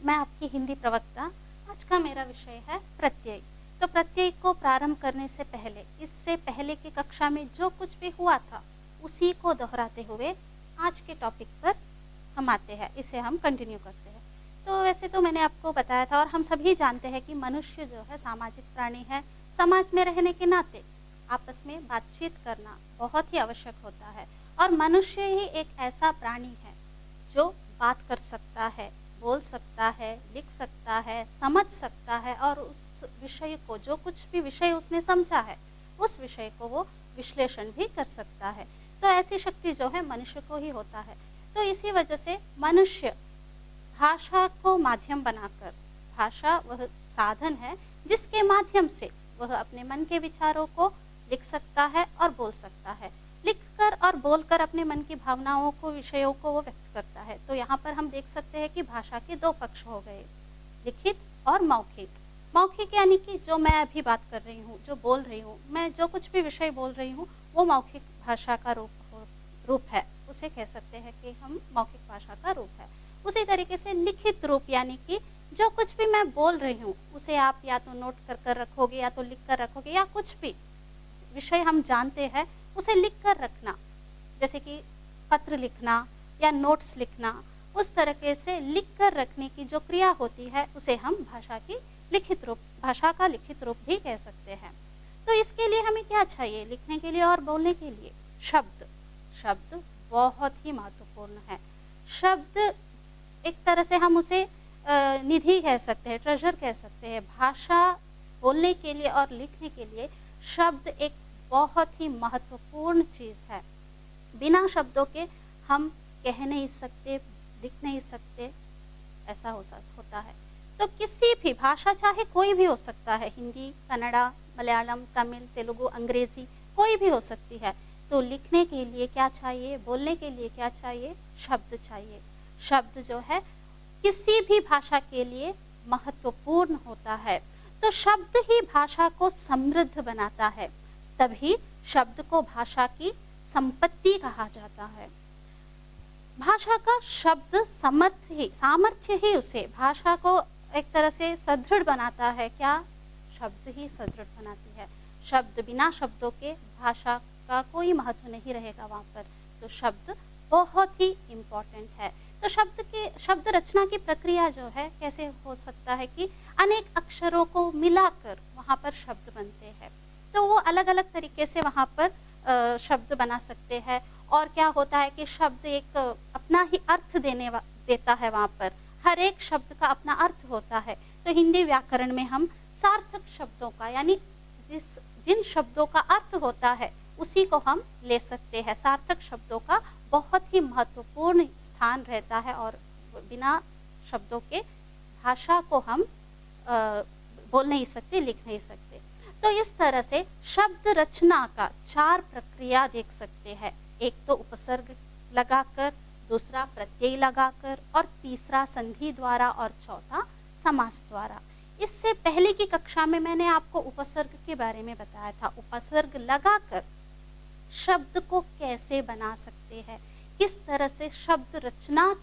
मैं आपकी हिंदी प्रवक्ता। आज का मेरा विषय है प्रत्यय। तो प्रत्यय को प्रारंभ करने से पहले, इससे पहले की कक्षा में जो कुछ भी हुआ था उसी को दोहराते हुए आज के टॉपिक पर हम आते हैं, इसे हम कंटिन्यू करते हैं। तो वैसे तो मैंने आपको बताया था और हम सभी जानते हैं कि मनुष्य जो है सामाजिक प्राणी है। समाज में रहने के नाते आपस में बातचीत करना बहुत ही आवश्यक होता है और मनुष्य ही एक ऐसा प्राणी है जो बात कर सकता है, बोल सकता है, लिख सकता है, समझ सकता है और उस विषय को, जो कुछ भी विषय उसने समझा है, उस विषय को वो विश्लेषण भी कर सकता है। तो ऐसी शक्ति जो है मनुष्य को ही होता है। तो इसी वजह से मनुष्य भाषा को माध्यम बनाकर, भाषा वह साधन है जिसके माध्यम से वह अपने मन के विचारों को लिख सकता है और बोल सकता है। लिखकर और बोलकर अपने मन की भावनाओं को, विषयों को वो व्यक्त करता है। तो यहाँ पर हम देख सकते हैं कि भाषा के दो पक्ष हो गए, लिखित और मौखिक। मौखिक यानी कि जो मैं अभी बात कर रही हूँ, जो बोल रही हूँ, मैं जो कुछ भी विषय बोल रही हूँ वो मौखिक भाषा का रूप है, उसे कह सकते हैं कि हम मौखिक भाषा का रूप है। उसी तरीके से लिखित रूप यानी कि जो कुछ भी मैं बोल रही हूँ उसे आप या तो नोट कर रखोगे या तो लिख कर रखोगे, या कुछ भी विषय हम जानते हैं उसे लिख कर रखना, जैसे कि पत्र लिखना या नोट्स लिखना, उस तरीके से लिख कर रखने की जो क्रिया होती है उसे हम भाषा का लिखित रूप भी कह सकते हैं। तो इसके लिए हमें क्या चाहिए? लिखने के लिए और बोलने के लिए शब्द बहुत ही महत्वपूर्ण है। शब्द एक तरह से हम उसे निधि कह सकते हैं, ट्रेजर कह सकते हैं। भाषा बोलने के लिए और लिखने के लिए शब्द एक बहुत ही महत्वपूर्ण चीज़ है। बिना शब्दों के हम कह नहीं सकते, लिख नहीं सकते, ऐसा होता है। तो किसी भी भाषा, चाहे कोई भी हो सकता है, हिंदी, कन्नड़ा, मलयालम, तमिल, तेलुगु, अंग्रेजी, कोई भी हो सकती है। तो लिखने के लिए क्या चाहिए, बोलने के लिए क्या चाहिए? शब्द चाहिए। शब्द जो है किसी भी भाषा के लिए महत्वपूर्ण होता है। तो शब्द ही भाषा को समृद्ध बनाता है, तभी शब्द को भाषा की संपत्ति कहा जाता है। भाषा का शब्द सामर्थ्य ही उसे, भाषा को एक तरह से सुदृढ़ बनाता है। क्या? शब्द ही सुदृढ़ बनाती है। शब्द, बिना शब्दों के भाषा का कोई महत्व नहीं रहेगा वहाँ पर। तो शब्द बहुत ही इम्पोर्टेंट है। तो शब्द रचना की प्रक्रिया जो है, कैसे हो सकता है कि अनेक अक्षरों को मिलाकर वहाँ पर शब्द बनते हैं। तो वो अलग अलग तरीके से वहाँ पर शब्द बना सकते हैं। और क्या होता है कि शब्द एक अपना ही अर्थ देता है वहाँ पर। हर एक शब्द का अपना अर्थ होता है। तो हिंदी व्याकरण में हम सार्थक शब्दों का, यानी जिन शब्दों का अर्थ होता है उसी को हम ले सकते हैं। सार्थक शब्दों का बहुत ही महत्वपूर्ण स्थान रहता है और बिना शब्दों के भाषा को हम बोल नहीं सकते, लिख नहीं सकते। तो इस तरह से शब्द रचना का 4 प्रक्रिया देख सकते हैं। एक तो उपसर्ग लगाकर, दूसरा प्रत्यय लगाकर, और तीसरा संधि द्वारा, और चौथा समास द्वारा। इससे पहले की कक्षा में मैंने आपको उपसर्ग के बारे में बताया था। उपसर्ग लगाकर शब्द को कैसे बना सकते हैं, किस तरह से शब्द रचना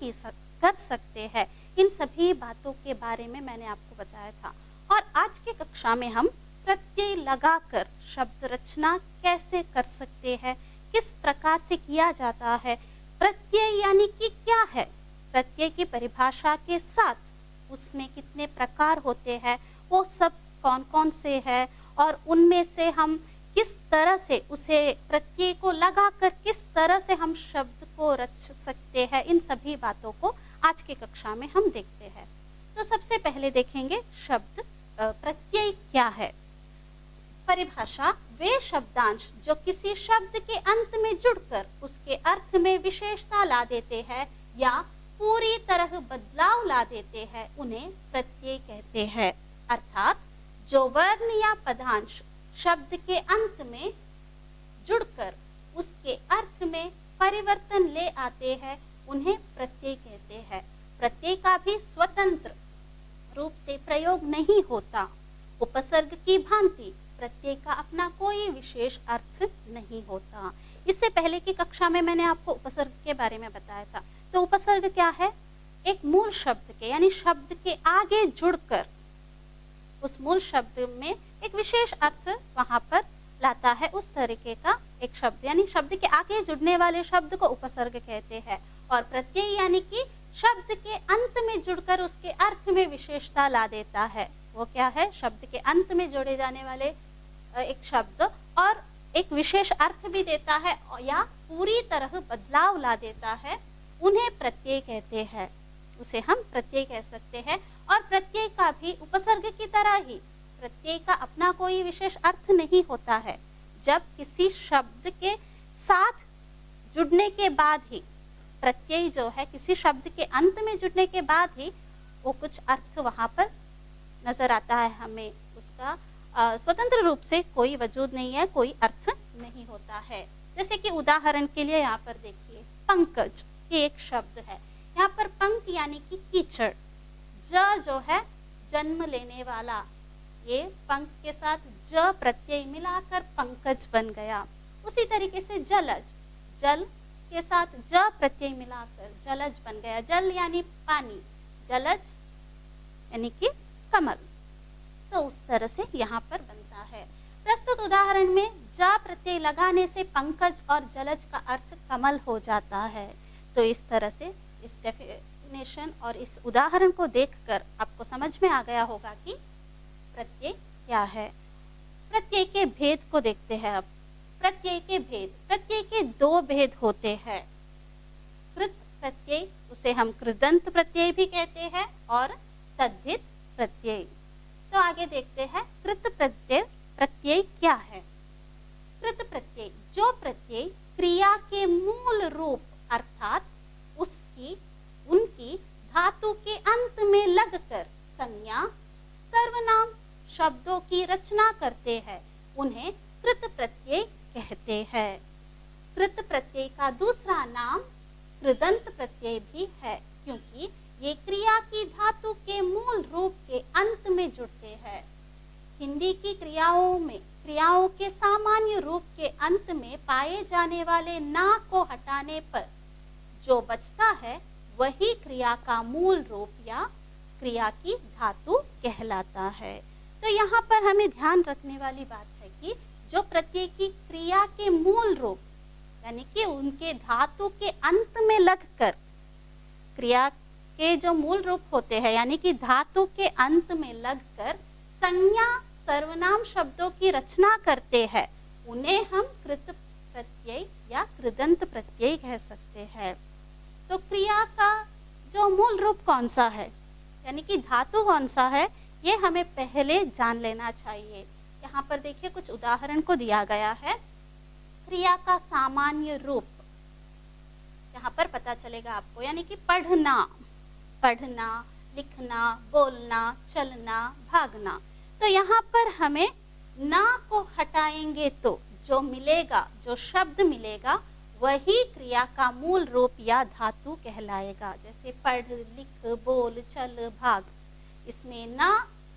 कर सकते हैं, इन सभी बातों के बारे में मैंने आपको बताया था। और आज की कक्षा में हम प्रत्यय लगाकर शब्द रचना कैसे कर सकते हैं, किस प्रकार से किया जाता है, प्रत्यय यानी कि क्या है, प्रत्यय की परिभाषा के साथ उसमें कितने प्रकार होते हैं, वो सब कौन कौन से हैं, और उनमें से हम किस तरह से उसे, प्रत्यय को लगाकर किस तरह से हम शब्द को रच सकते हैं, इन सभी बातों को आज की कक्षा में हम देखते हैं। तो सबसे पहले देखेंगे शब्द प्रत्यय क्या है। परिभाषा: वे शब्दांश जो किसी शब्द के अंत में जुड़कर उसके अर्थ में विशेषता ला देते हैं या पूरी तरह बदलाव ला देते हैं, उन्हें प्रत्यय कहते हैं। अर्थात जो वर्ण या पदांश शब्द के अंत में जुड़कर उसके अर्थ में परिवर्तन ले आते हैं, उन्हें प्रत्यय कहते हैं। प्रत्यय का भी स्वतंत्र रूप से प्रयोग नहीं होता। उपसर्ग की भांति प्रत्यय का अपना कोई विशेष अर्थ नहीं होता। इससे पहले की कक्षा में मैंने आपको उपसर्ग के बारे में बताया था। तो उपसर्ग क्या है? एक मूल शब्द के यानी शब्द के आगे जुड़कर उस मूल शब्द में एक विशेष अर्थ वहाँ पर लाता है, उस तरीके का एक शब्द यानी शब्द के आगे जुड़ने वाले शब्द को उपसर्ग कहते हैं। और प्रत्यय यानी कि शब्द के अंत में जुड़कर उसके अर्थ में विशेषता ला देता है। वो क्या है? शब्द के अंत में जोड़े जाने वाले एक शब्द और एक विशेष अर्थ भी देता है या पूरी तरह बदलाव ला देता है, उन्हें प्रत्यय कहते हैं। उसे हम प्रत्यय कह सकते हैं। और प्रत्यय का भी उपसर्ग की तरह ही प्रत्यय का अपना कोई विशेष अर्थ नहीं होता है। जब किसी शब्द के साथ जुड़ने के बाद ही प्रत्यय जो है किसी शब्द के अंत में जुड़ने के बाद ही वो कुछ अर्थ वहाँ पर नजर आता है हमें। उसका स्वतंत्र रूप से कोई वजूद नहीं है, कोई अर्थ नहीं होता है। जैसे कि उदाहरण के लिए यहाँ पर देखिए, पंकज ये एक शब्द है। यहाँ पर पंक यानी कि कीचड़, ज जो है जन्म लेने वाला, ये पंक के साथ ज प्रत्यय मिलाकर पंकज बन गया। उसी तरीके से जलज, जल के साथ ज प्रत्यय मिलाकर जलज बन गया। जल यानी पानी, जलज यानी कि कमल। तो उस तरह से यहाँ पर बनता है। प्रस्तुत उदाहरण में जा प्रत्यय लगाने से पंकज और जलज का अर्थ कमल हो जाता है। तो इस तरह से इस डेफिनेशन और इस उदाहरण को देखकर आपको समझ में आ गया होगा कि प्रत्यय क्या है। प्रत्यय के भेद को देखते हैं अब। प्रत्यय के भेद, प्रत्यय के दो भेद होते हैं। कृत प्रत्यय, उसे हम कृदंत प्रत्यय भी कहते हैं, और तद्धित प्रत्यय। तो आगे देखते हैं कृत प्रत्यय। प्रत्यय क्या है? कृत प्रत्यय, जो प्रत्यय क्रिया के मूल रूप अर्थात उनकी धातु के अंत में लगकर संज्ञा, सर्वनाम, शब्दों की रचना करते हैं, उन्हें कृत प्रत्यय कहते हैं। कृत प्रत्यय का दूसरा नाम कृदंत प्रत्यय भी है, क्योंकि ये क्रिया की धातु के मूल रूप के अंत में जुड़ते हैं। हिंदी की क्रियाओं के सामान्य रूप के अंत में पाए जाने वाले ना को हटाने पर जो बचता है वही क्रिया का मूल रूप या क्रिया की धातु कहलाता है। तो यहाँ पर हमें ध्यान रखने वाली बात है कि जो प्रत्यय की क्रिया के मूल रूप यानी कि उनके धातु के अंत में लगकर क्रिया के जो मूल रूप होते हैं यानी कि धातु के अंत में लगकर संज्ञा, सर्वनाम, शब्दों की रचना करते हैं, उन्हें हम कृत प्रत्यय या कृदंत प्रत्यय कह सकते हैं। तो क्रिया का जो मूल रूप कौन सा है यानी कि धातु कौन सा है, ये हमें पहले जान लेना चाहिए। यहाँ पर देखिए कुछ उदाहरण को दिया गया है। क्रिया का सामान्य रूप यहाँ पर पता चलेगा आपको, यानी कि पढ़ना, पढ़ना, लिखना, बोलना, चलना, भागना। तो यहाँ पर हमें ना को हटाएंगे तो जो मिलेगा, जो शब्द मिलेगा, वही क्रिया का मूल रूप या धातु कहलाएगा। जैसे पढ़, लिख, बोल, चल, भाग, इसमें ना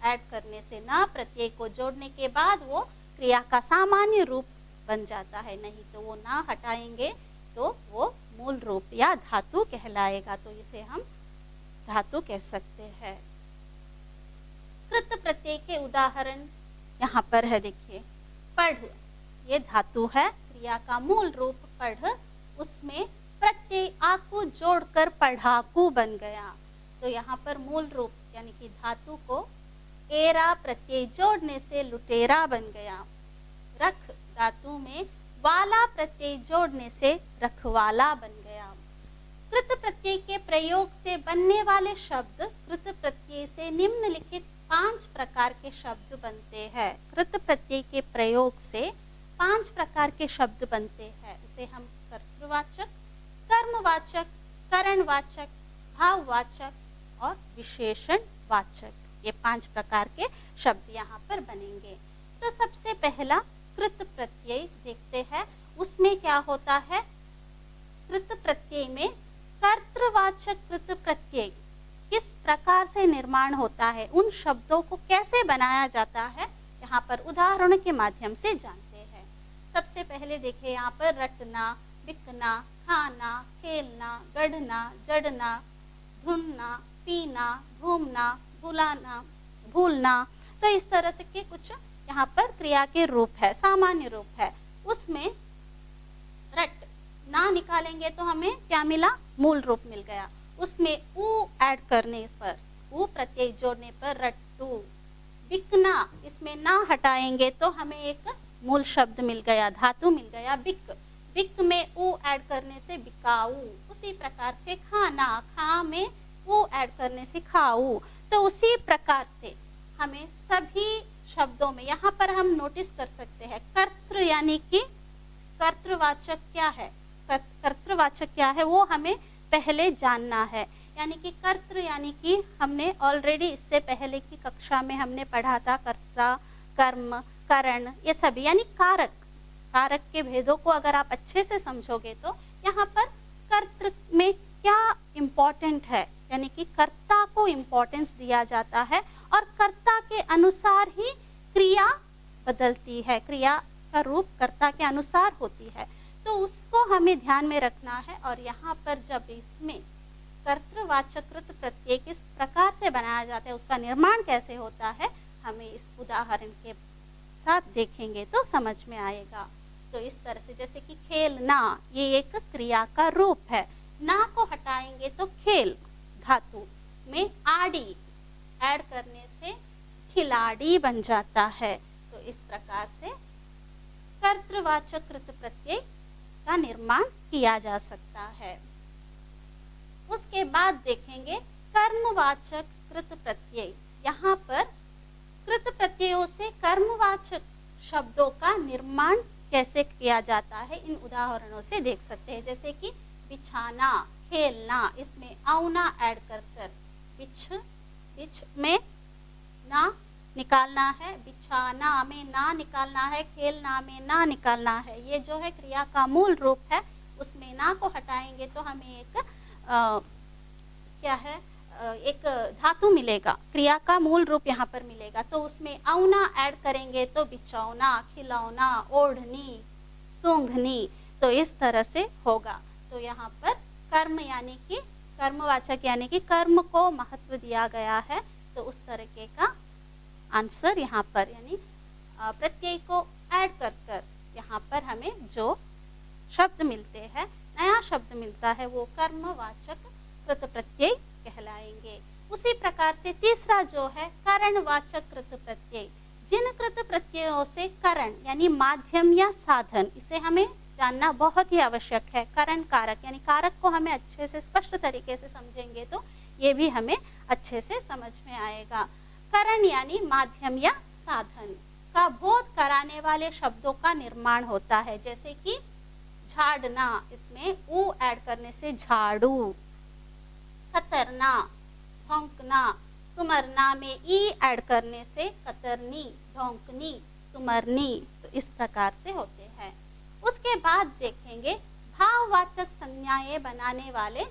ऐड करने से, ना प्रत्यय को जोड़ने के बाद वो क्रिया का सामान्य रूप बन जाता है, नहीं तो वो ना हटाएंगे तो वो मूल रूप या धातु कहलाएगा। तो इसे हम धातु कह सकते हैं। कृत प्रत्यय के उदाहरण यहाँ पर है, देखिए पढ़, ये धातु है, क्रिया का मूल रूप पढ़, उसमें प्रत्यय आकु जोड़कर पढ़ाकू बन गया। तो यहाँ पर मूल रूप यानी कि धातु को एरा प्रत्यय जोड़ने से लुटेरा बन गया। रख धातु में वाला प्रत्यय जोड़ने से रखवाला बन गया। कृत प्रत्यय के प्रयोग से बनने वाले शब्द कृत प्रत्यय से निम्नलिखित 5 प्रकार के शब्द बनते हैं। कृत प्रत्यय के प्रयोग से 5 प्रकार के शब्द बनते हैं। उसे हम कर्तृवाचक, कर्मवाचक, करणवाचक, भाववाचक और विशेषणवाचक, ये 5 प्रकार के शब्द यहाँ पर बनेंगे। तो सबसे पहला कृत प्रत्यय देखते हैं, उसमें क्या होता है। कृत प्रत्यय में कर्तृवाचक कृत प्रत्यय किस प्रकार से निर्माण होता है, उन शब्दों को कैसे बनाया जाता है, यहाँ पर उदाहरण के माध्यम से जानते हैं। सबसे पहले देखिए यहाँ पर रटना, बिकना, खाना, खेलना, गढ़ना, जड़ना, धुनना, पीना, घूमना, भुलाना, भूलना। तो इस तरह से के कुछ यहाँ पर क्रिया के रूप है, सामान्य रूप है। उसमें रट ना निकालेंगे तो हमें क्या मिला, मूल रूप मिल गया। उसमें ऊ ऐड करने पर, ऊ प्रत्यय जोड़ने पर रट्टू। बिकना, इसमें ना हटाएंगे तो हमें एक मूल शब्द मिल गया, धातु मिल गया बिक। बिक में ऊ ऐड करने से बिकाऊ। उसी प्रकार से खाना, खा में ऊ ऐड करने से खाऊ। तो उसी प्रकार से हमें सभी शब्दों में यहाँ पर हम नोटिस कर सकते हैं कर्तृ यानी कि कर्तृवाचक क्या है, कर्तृवाचक क्या है वो हमें पहले जानना है। यानी कि कर्तृ यानी कि हमने ऑलरेडी इससे पहले की कक्षा में हमने पढ़ा था कर्ता, कर्म, करण, ये सभी यानी कारक। कारक के भेदों को अगर आप अच्छे से समझोगे तो यहाँ पर कर्तृ में क्या इम्पोर्टेंट है, यानी कि कर्ता को इम्पोर्टेंस दिया जाता है और कर्ता के अनुसार ही क्रिया बदलती है, क्रिया का रूप कर्ता के अनुसार होती है। तो उसको हमें ध्यान में रखना है। और यहाँ पर जब इसमें कर्तृवाचक कृत प्रत्यय किस प्रकार से बनाया जाता है, उसका निर्माण कैसे होता है, हमें इस उदाहरण के साथ देखेंगे तो समझ में आएगा। तो इस तरह से जैसे कि खेलना, ये एक क्रिया का रूप है। ना को हटाएंगे तो खेल धातु में आड़ी ऐड करने से खिलाड़ी बन जाता है। तो इस प्रकार से कर्तृवाचक कृत प्रत्यय का निर्माण किया जा सकता है। उसके बाद देखेंगे कर्मवाचक कृत प्रत्यय। यहाँ पर कृत प्रत्ययों से कर्मवाचक शब्दों का निर्माण कैसे किया जाता है, इन उदाहरणों से देख सकते हैं। जैसे कि बिछाना, खेलना, इसमें औना ऐड कर कर बिछ में ना निकालना है, बिछाना में ना निकालना है, खेलना में ना निकालना है। ये जो है क्रिया का मूल रूप है। उसमें ना को हटाएंगे तो हमें एक क्या है, एक धातु मिलेगा, क्रिया का मूल रूप यहाँ पर मिलेगा। तो उसमें औना ऐड करेंगे तो बिछौना, खिलौना, ओढ़नी, सूंघनी। तो इस तरह से होगा। तो यहाँ पर कर्म यानी कि कर्मवाचक यानी कि कर्म को महत्व दिया गया है। तो उस तरीके का आंसर यहाँ पर, यानी प्रत्यय को ऐड कर कर यहाँ पर हमें जो शब्द मिलते हैं, नया शब्द मिलता है, वो कर्मवाचक कृत प्रत्यय कहलाएंगे। उसी प्रकार से तीसरा जो है करणवाचक कृत प्रत्यय। जिन कृत प्रत्ययों से करण यानी माध्यम या साधन, इसे हमें जानना बहुत ही आवश्यक है। करण कारक यानी कारक को हमें अच्छे से स्पष्ट तरीके से समझेंगे तो ये भी हमें अच्छे से समझ में आएगा। करण यानी माध्यम या साधन का बोध कराने वाले शब्दों का निर्माण होता है। जैसे कि झाड़ना, इसमें ऊ ऐड करने से झाड़ू। कतरना, भौंकना, सुमरना में ई ऐड करने से कतरनी, भौंकनी, सुमरनी। तो इस प्रकार से होते हैं। उसके बाद देखेंगे भाववाचक संज्ञाएं बनाने वाले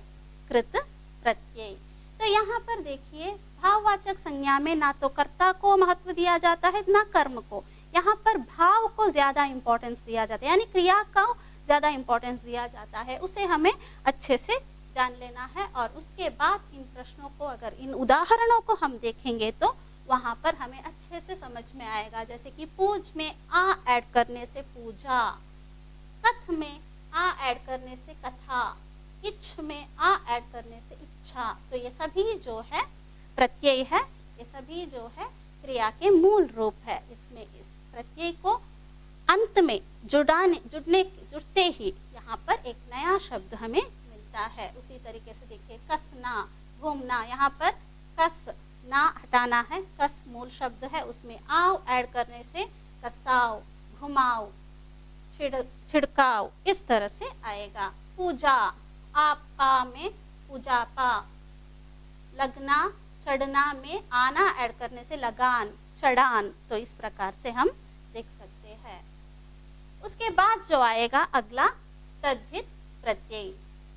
कृत प्रत्यय। तो यहाँ पर देखिए भाववाचक संज्ञा में ना तो कर्ता को महत्व दिया जाता है ना कर्म को। यहाँ पर भाव को ज्यादा इंपॉर्टेंस दिया जाता है, यानी क्रिया को ज्यादा इंपॉर्टेंस दिया जाता है। उसे हमें अच्छे से जान लेना है। और उसके बाद इन प्रश्नों को, अगर इन उदाहरणों को हम देखेंगे तो वहाँ पर हमें अच्छे से समझ में आएगा। जैसे कि पूज में आ ऐड करने से पूजा, कथ में आ ऐड करने से कथा, इच्छ में आ ऐड करने से इच्छा। तो ये सभी जो है प्रत्यय है, ये सभी जो है क्रिया के मूल रूप है। इसमें इस प्रत्यय को अंत में जुड़ते ही यहाँ पर एक नया शब्द हमें मिलता है। उसी तरीके से देखिए कसना, घूमना, यहाँ पर कस ना हटाना है, कस मूल शब्द है, उसमें आव ऐड करने से कसाव, घुमाओ, छिड़काव, इस तरह से आएगा। पूजा, आप पा में पूजा पा, लगना, चढ़ना में आना ऐड करने से लगान, चढ़ान। तो इस प्रकार से हम देख सकते हैं। उसके बाद जो आएगा अगला तद्धित प्रत्यय।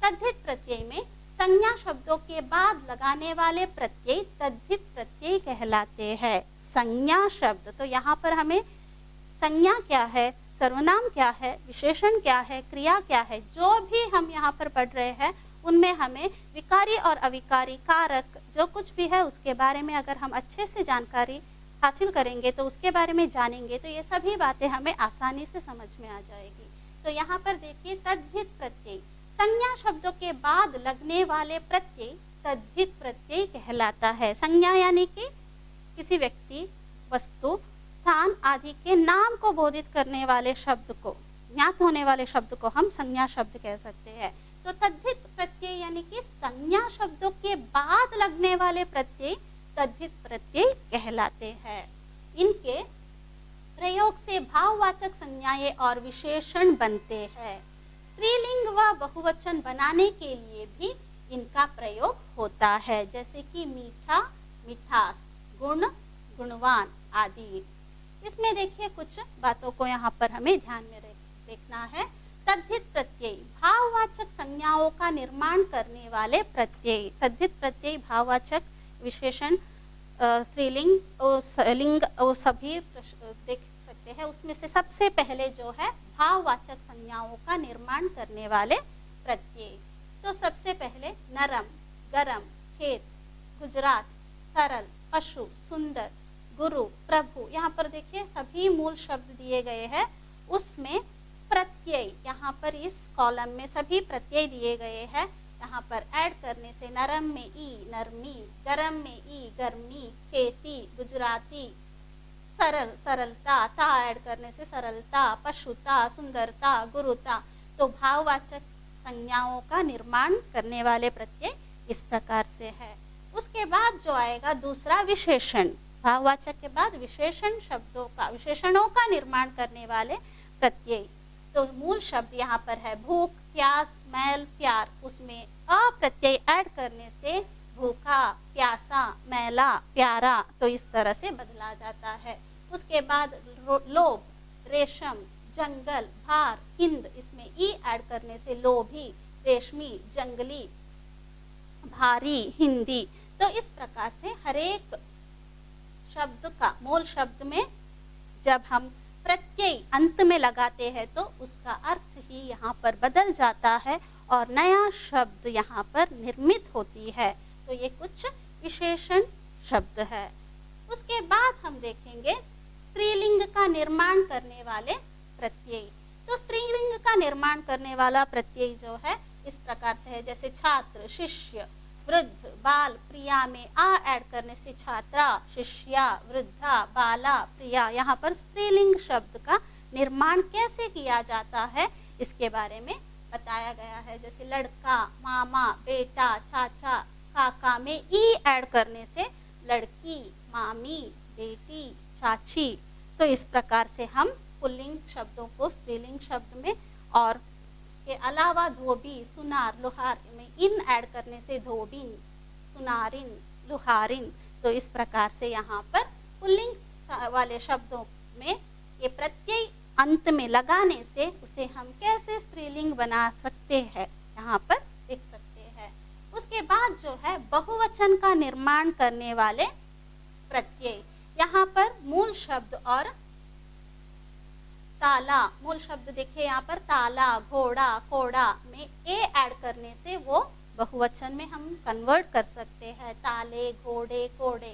तद्धित प्रत्यय में संज्ञा शब्दों के बाद लगाने वाले प्रत्यय तद्धित प्रत्यय कहलाते हैं। संज्ञा शब्द, तो यहाँ पर हमें संज्ञा क्या है, सर्वनाम क्या है, विशेषण क्या है, क्रिया क्या है, जो भी हम यहाँ पर पढ़ रहे हैं उनमें हमें विकारी और अविकारी कारक जो कुछ भी है उसके बारे में अगर हम अच्छे से जानकारी हासिल करेंगे तो उसके बारे में जानेंगे तो ये सभी बातें हमें आसानी से समझ में आ जाएगी। तो यहाँ पर देखिए तद्धित प्रत्यय, संज्ञा शब्दों के बाद लगने वाले प्रत्यय तद्धित प्रत्यय कहलाता है। संज्ञा यानी कि किसी व्यक्ति, वस्तु, स्थान आदि के नाम को बोधित करने वाले शब्द को, ज्ञात होने वाले शब्द को हम संज्ञा शब्द कह सकते हैं। तो तद्धित प्रत्यय यानी कि संज्ञा शब्दों के बाद लगने वाले प्रत्यय तद्धित प्रत्यय कहलाते हैं। इनके प्रयोग से भाववाचक संज्ञाएं और विशेषण बनते हैं। स्त्रीलिंग व बहुवचन बनाने के लिए भी इनका प्रयोग होता है, जैसे कि मीठा, मिठास, गुण, गुणवान आदि। इसमें देखिए कुछ बातों को यहाँ पर हमें ध्यान में देखना है। तद्धित प्रत्यय भाववाचक संज्ञाओं का निर्माण करने वाले प्रत्यय। तद्धित प्रत्यय भाववाचक विशेषण स्त्रीलिंग लिंग सभी देख सकते हैं। उसमें से सबसे पहले जो है भाववाचक संज्ञाओं का निर्माण करने वाले प्रत्यय। तो सबसे पहले नरम, गरम, खेत, गुजरात, सरल, पशु, सुंदर, गुरु, प्रभु। यहाँ पर देखिए सभी मूल शब्द दिए गए हैं। उसमें प्रत्यय यहाँ पर इस कॉलम में सभी प्रत्यय दिए गए हैं। यहाँ पर ऐड करने से नरम में ई, नरमी, गरम में ई, गर्मी, खेती, गुजराती, सरल, सरलता, ता ऐड करने से सरलता, पशुता, सुंदरता, गुरुता। तो भाववाचक संज्ञाओं का निर्माण करने वाले प्रत्यय इस प्रकार से है। उसके बाद जो आएगा दूसरा विशेषण। भाववाचक के बाद विशेषण शब्दों का, विशेषणों का निर्माण करने वाले प्रत्यय। तो मूल शब्द यहाँ पर है भूख, प्यास, मैल, प्यार। उसमें अ प्रत्यय ऐड करने से भूखा, प्यासा, मैला, प्यारा। तो इस तरह से बदला जाता है। उसके बाद लोभ, रेशम, जंगल, भार, हिंद। इसमें ई ऐड करने से लोभी, रेशमी, जंगली, भारी, हिंदी। तो इस प्रकार से हरेक शब्द का मूल शब्द में जब हम प्रत्यय अंत में लगाते हैं तो उसका अर्थ ही यहाँ पर बदल जाता है और नया शब्द यहाँ पर निर्मित होती है। तो ये कुछ विशेषण शब्द है। उसके बाद हम देखेंगे स्त्रीलिंग का निर्माण करने वाले प्रत्यय। तो स्त्रीलिंग का निर्माण करने वाला प्रत्यय जो है इस प्रकार से है, जैसे छात्र, शिष्य, वृद्ध, बाल। प्रिया में आ ऐड करने से छात्रा, शिष्या, वृद्धा, बाला, प्रिया। यहाँ पर स्त्रीलिंग शब्द का निर्माण कैसे किया जाता है इसके बारे में बताया गया है। जैसे लड़का, मामा, बेटा, चाचा, काका में ई ऐड करने से लड़की, मामी, बेटी, चाची। तो इस प्रकार से हम पुल्लिंग शब्दों को स्त्रीलिंग शब्द में, और के अलावा धोबी, सुनार, लोहार में इन ऐड करने से धोबिन, सुनारिन, लुहारिन। तो इस प्रकार से यहाँ पर पुल्लिंग वाले शब्दों में ये प्रत्यय अंत में लगाने से उसे हम कैसे स्त्रीलिंग बना सकते हैं यहाँ पर देख सकते हैं। उसके बाद जो है बहुवचन का निर्माण करने वाले प्रत्यय। यहाँ पर मूल शब्द और ताला, मूल शब्द देखिए यहाँ पर ताला, घोड़ा, कोड़ा में ए ऐड करने से वो बहुवचन में हम कन्वर्ट कर सकते हैं। ताले, घोड़े, कोड़े।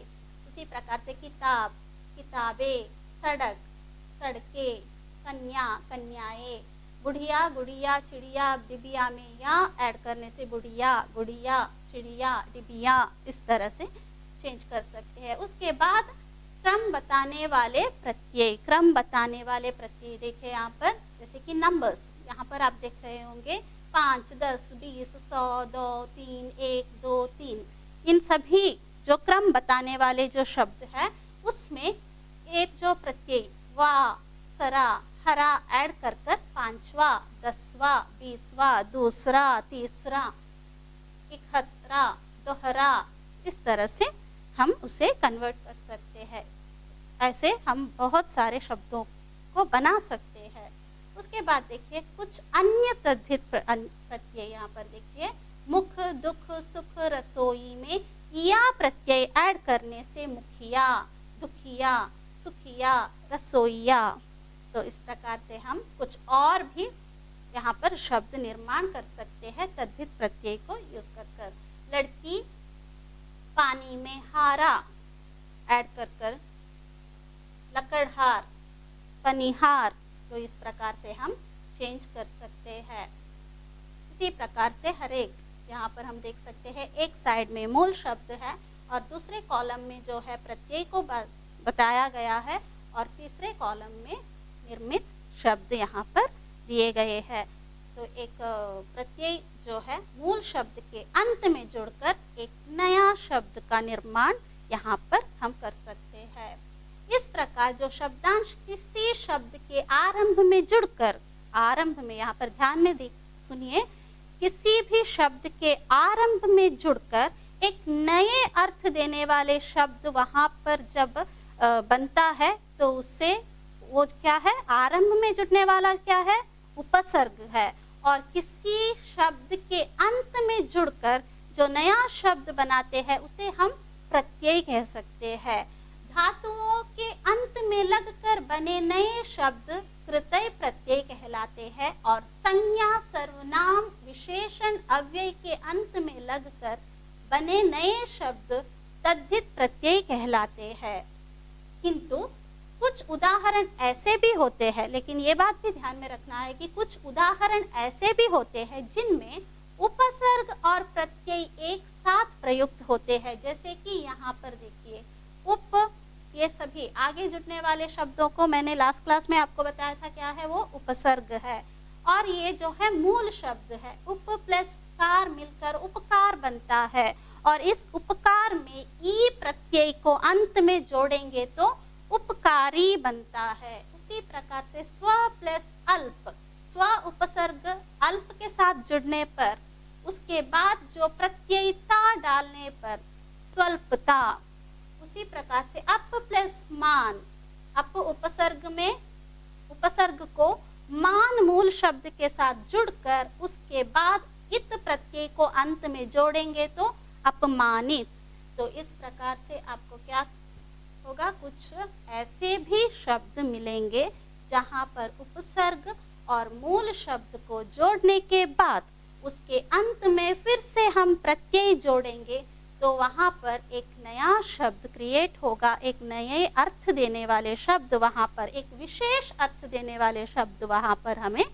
उसी प्रकार से किताब, किताबें, सड़क, सड़के, कन्या, कन्याएं, बुढ़िया, गुड़िया, चिड़िया। डिबिया में या ऐड करने से बुढ़िया, गुड़िया, चिड़िया, डिबिया। इस तरह से चेंज कर सकते हैं। उसके बाद क्रम बताने वाले प्रत्यय। क्रम बताने वाले प्रत्यय देखिए यहाँ पर, जैसे कि नंबर्स। यहाँ पर आप देख रहे होंगे 5, 10, 20, 100, 2, 3, 1, 2, 3। इन सभी जो क्रम बताने वाले जो शब्द है उसमें एक जो प्रत्यय वा, सरा, हरा ऐड कर 5वां, 10वां, 20वां, दूसरा, तीसरा, इकहत्तरा, दोहरा। इस तरह से हम उसे कन्वर्ट कर सकते हैं। ऐसे हम बहुत सारे शब्दों को बना सकते हैं। उसके बाद देखिए कुछ अन्य तद्धित प्रत्यय। यहाँ पर देखिए मुख, दुख, सुख, रसोई में या प्रत्यय ऐड करने से मुखिया, दुखिया, सुखिया, रसोईया। तो इस प्रकार से हम कुछ और भी यहाँ पर शब्द निर्माण कर सकते हैं तद्धित प्रत्यय को यूज कर। लड़की पानी में हारा ऐड कर लकड़हार, पनिहार, तो इस प्रकार से हम चेंज कर सकते हैं। इसी प्रकार से हर एक, यहाँ पर हम देख सकते हैं एक साइड में मूल शब्द है और दूसरे कॉलम में जो है प्रत्यय को बताया गया है और तीसरे कॉलम में निर्मित शब्द यहाँ पर दिए गए हैं। तो एक प्रत्यय जो है मूल शब्द के अंत में जुड़कर एक नया शब्द का निर्माण यहाँ पर हम कर सकते हैं। इस प्रकार जो शब्दांश किसी शब्द के आरंभ में जुड़कर, आरंभ में यहाँ पर ध्यान में सुनिए, किसी भी शब्द के आरंभ में जुड़कर एक नए अर्थ देने वाले शब्द वहाँ पर जब बनता है तो उससे वो क्या है, आरंभ में जुड़ने वाला क्या है, उपसर्ग है। और किसी शब्द के अंत में जुड़कर जो नया शब्द बनाते हैं उसे हम प्रत्यय कह सकते हैं। धातुओं के अंत में लगकर बने नए शब्द कृतय प्रत्यय कहलाते हैं और संज्ञा, सर्वनाम, विशेषण, अव्यय के अंत में लगकर बने नए शब्द तद्धित प्रत्यय कहलाते हैं। किंतु कुछ उदाहरण ऐसे भी होते हैं, लेकिन ये बात भी ध्यान में रखना है कि कुछ उदाहरण ऐसे भी होते हैं जिनमें उपसर्ग और प्रत्यय एक साथ प्रयुक्त होते हैं। जैसे कि यहाँ पर देखिए उप, ये सभी आगे जुड़ने वाले शब्दों को मैंने लास्ट क्लास में आपको बताया था क्या है, वो उपसर्ग है। और ये जो है मूल शब्द है, उप प्लस कार मिलकर उपकार बनता है और इस उपकार में ई प्रत्यय को अंत में जोड़ेंगे तो उपकारी बनता है। उसी प्रकार से स्व प्लस अल्प, स्व उपसर्ग अल्प के साथ जुड़ने पर उसके बाद जो प्रत्ययता डालने पर स्वल्पता। उसी प्रकार से अप प्लस मान, अप उपसर्ग में उपसर्ग को मान मूल शब्द के साथ जुड़कर उसके बाद इत प्रत्यय को अंत में जोड़ेंगे तो अपमानित। तो इस प्रकार से आपको क्या होगा, कुछ ऐसे भी शब्द मिलेंगे जहाँ पर उपसर्ग और मूल शब्द को जोड़ने के बाद उसके अंत में फिर से हम प्रत्यय जोड़ेंगे तो वहाँ पर एक नया शब्द क्रिएट होगा, एक नए अर्थ देने वाले शब्द वहाँ पर, एक विशेष अर्थ देने वाले शब्द वहाँ पर हमें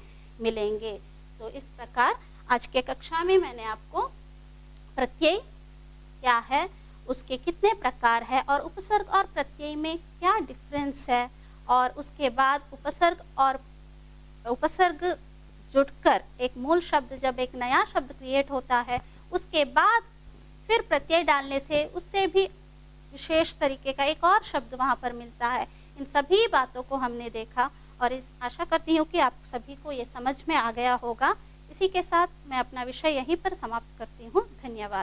मिलेंगे। तो इस प्रकार आज के कक्षा में मैंने आपको प्रत्यय क्या है, उसके कितने प्रकार है और उपसर्ग और प्रत्यय में क्या डिफरेंस है, और उसके बाद उपसर्ग जुड़कर एक मूल शब्द, जब एक नया शब्द क्रिएट होता है उसके बाद फिर प्रत्यय डालने से उससे भी विशेष तरीके का एक और शब्द वहाँ पर मिलता है। इन सभी बातों को हमने देखा और इस आशा करती हूँ कि आप सभी को ये समझ में आ गया होगा। इसी के साथ मैं अपना विषय यहीं पर समाप्त करती हूँ। धन्यवाद।